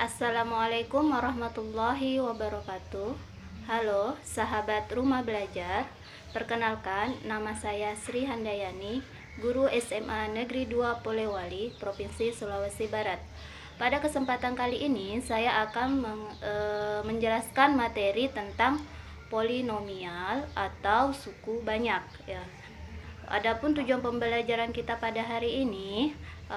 Assalamualaikum warahmatullahi wabarakatuh. Halo sahabat rumah belajar. Perkenalkan, nama saya Sri Handayani, guru SMA Negeri 2 Polewali, Provinsi Sulawesi Barat. Pada kesempatan kali ini saya akan menjelaskan materi tentang polinomial atau suku banyak ya. Adapun tujuan pembelajaran kita pada hari ini,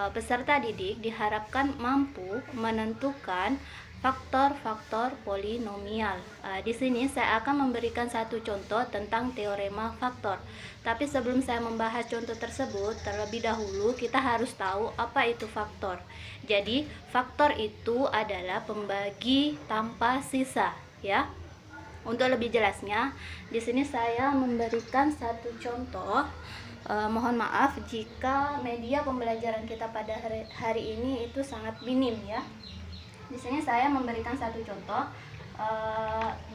peserta didik diharapkan mampu menentukan faktor-faktor polinomial. Di sini saya akan memberikan satu contoh tentang teorema faktor. Tapi sebelum saya membahas contoh tersebut, terlebih dahulu kita harus tahu apa itu faktor. Jadi, faktor itu adalah pembagi tanpa sisa, ya. Untuk lebih jelasnya, di sini saya memberikan satu contoh. Mohon maaf jika media pembelajaran kita pada hari ini itu sangat minim ya. Di sini saya memberikan satu contoh.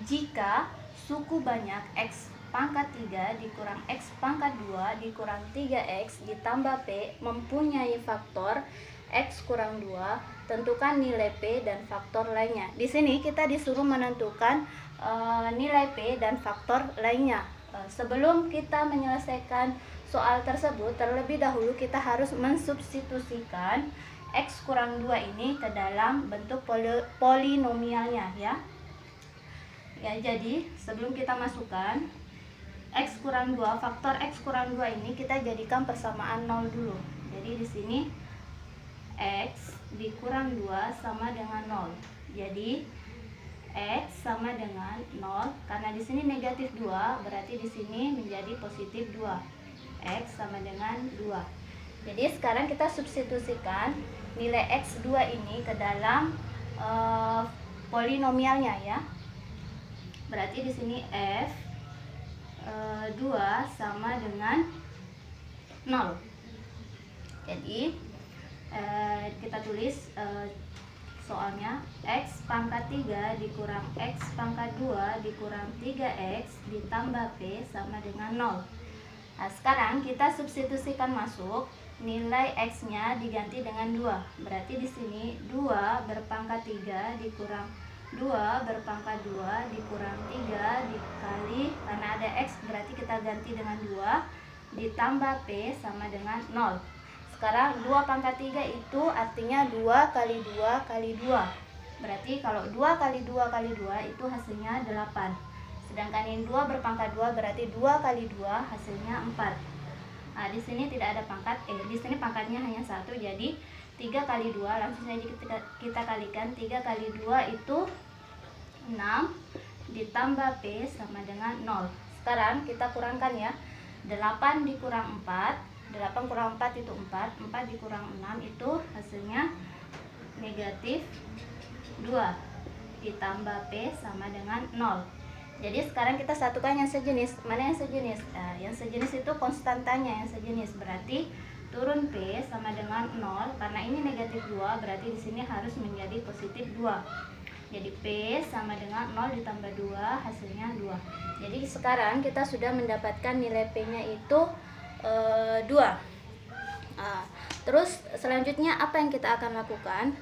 Jika suku banyak x pangkat 3 dikurang x pangkat 2 dikurang 3x ditambah p mempunyai faktor x kurang 2, tentukan nilai p dan faktor lainnya. Di sini kita disuruh menentukan nilai p dan faktor lainnya. Sebelum kita menyelesaikan soal tersebut, terlebih dahulu kita harus mensubstitusikan x kurang 2 ini ke dalam bentuk polinomialnya ya. Ya, jadi sebelum kita masukkan x kurang 2, faktor x kurang 2 ini kita jadikan persamaan 0 dulu. Jadi di sini x dikurang 2 sama dengan 0. Jadi x sama dengan 0, karena di sini negatif 2, berarti di sini menjadi positif 2. X sama dengan 2. Jadi sekarang kita substitusikan nilai x2 ini ke dalam polinomialnya ya. Berarti di sini f 2 sama dengan 0. Jadi kita tulis soalnya x pangkat 3 dikurang x pangkat 2 dikurang 3x ditambah p sama dengan 0. Nah, sekarang kita substitusikan masuk, nilai x-nya diganti dengan 2. Berarti di sini 2 berpangkat 3 dikurang 2 berpangkat 2 dikurang 3 dikali, karena ada x berarti kita ganti dengan 2, ditambah p sama dengan 0. Sekarang 2 pangkat 3 itu artinya 2 kali 2 kali 2. Berarti kalau 2 kali 2 kali 2 itu hasilnya 8. Sedangkan ini 2 berpangkat 2 berarti 2 kali 2 hasilnya 4. Nah, di sini tidak ada pangkat, di sini pangkatnya hanya 1, jadi 3 kali 2, langsung saja kita kalikan. 3 kali 2 itu 6, ditambah P sama dengan 0. Sekarang kita kurangkan ya, 8 dikurang 4, 8 kurang 4 itu 4, 4 dikurang 6 itu hasilnya negatif 2, ditambah P sama dengan 0. Jadi sekarang kita satukan yang sejenis. Mana yang sejenis? Yang sejenis itu konstantanya yang sejenis. Berarti turun P sama dengan 0. Karena ini negatif 2, berarti di sini harus menjadi positif 2. Jadi P sama dengan 0 ditambah 2, hasilnya 2. Jadi sekarang kita sudah mendapatkan nilai P-nya itu 2. Terus selanjutnya apa yang kita akan lakukan?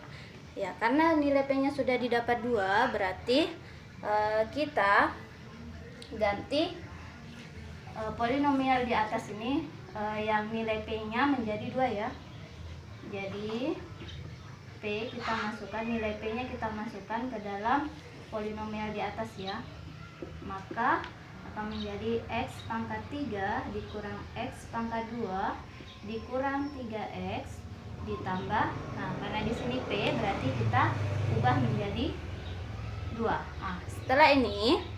Ya, karena nilai P-nya sudah didapat 2, berarti kita ganti polinomial di atas ini yang nilai P-nya menjadi 2 ya. Jadi P kita masukkan, nilai P-nya kita masukkan ke dalam polinomial di atas ya. Maka akan menjadi x pangkat 3 dikurang x pangkat 2 dikurang 3x ditambah, nah karena di sini P berarti kita ubah menjadi 2. Nah, setelah ini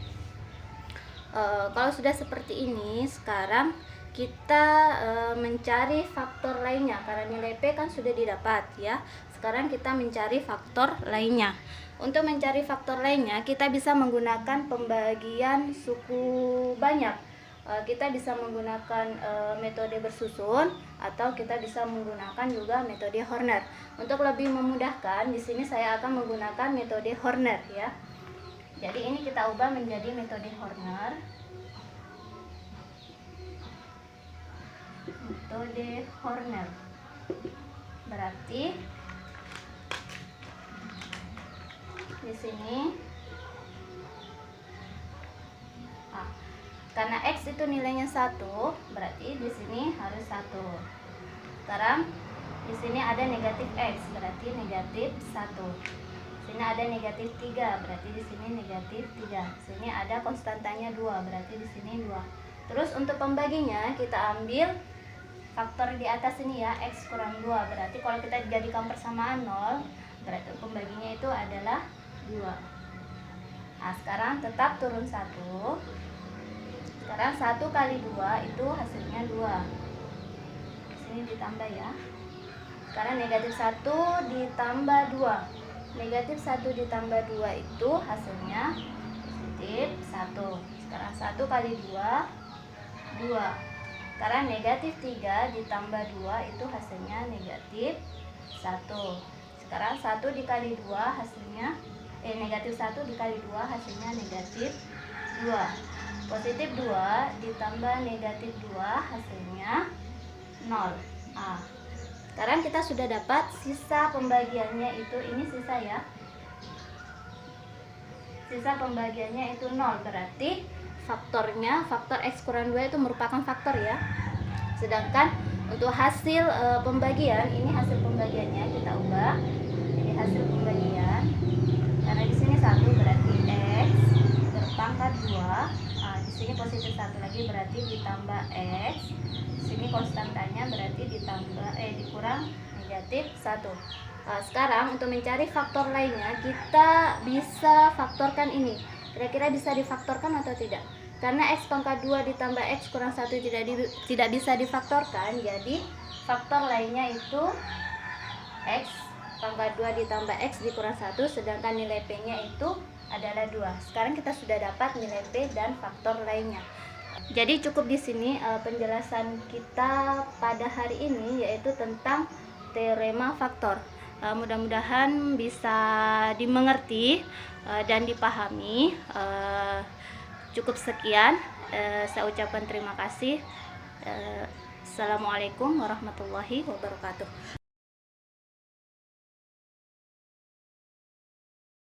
kalau sudah seperti ini, sekarang kita mencari faktor lainnya karena nilai P kan sudah didapat ya. Sekarang kita mencari faktor lainnya. Untuk mencari faktor lainnya, kita bisa menggunakan pembagian suku banyak. Kita bisa menggunakan metode bersusun atau kita bisa menggunakan juga metode Horner. Untuk lebih memudahkan, di sini saya akan menggunakan metode Horner ya. Jadi ini kita ubah menjadi metode Horner. Metode Horner berarti di sini karena X itu nilainya 1, berarti di sini harus 1. Sekarang di sini ada negatif X, berarti negatif 1. Sini ada negatif 3, berarti di sini negatif 3. Sini ada konstantanya 2, berarti di sini 2. Terus untuk pembaginya kita ambil faktor di atas ini ya, X kurang 2. Berarti kalau kita jadikan persamaan 0, berarti pembaginya itu adalah 2. Nah, sekarang tetap turun 1. Sekarang 1 kali 2 itu hasilnya 2. Di sini ditambah ya. Sekarang negatif 1 ditambah 2. Negatif 1 ditambah 2 itu hasilnya positif 1. Sekarang 1 kali 2, 2. Sekarang negatif 3 ditambah 2 itu hasilnya negatif 1. Sekarang 1 dikali 2 hasilnya negatif 1 dikali 2 hasilnya negatif 2. Positif 2 ditambah negatif 2 hasilnya 0. Sekarang kita sudah dapat sisa pembagiannya itu, ini sisa ya. Sisa pembagiannya itu 0, berarti faktornya, faktor X kurang 2 itu merupakan faktor ya. Sedangkan untuk hasil pembagian, ini hasil pembagiannya kita ubah. Jadi hasil pembagian, karena di sini 1 berarti X berpangkat 2. Di sini positif 1 lagi berarti ditambah X. Di sini konstantanya berarti ditambah dikurang negatif 1. Sekarang untuk mencari faktor lainnya kita bisa faktorkan ini. Kira-kira bisa difaktorkan atau tidak? Karena X pangkat 2 ditambah X kurang 1 tidak bisa difaktorkan, jadi faktor lainnya itu X pangkat 2 ditambah X dikurang 1, sedangkan nilai P nya itu adalah 2. Sekarang kita sudah dapat nilai P dan faktor lainnya. Jadi cukup di sini penjelasan kita pada hari ini, yaitu tentang teorema faktor. Mudah-mudahan bisa dimengerti dan dipahami. Cukup sekian, saya ucapkan terima kasih. Assalamualaikum warahmatullahi wabarakatuh.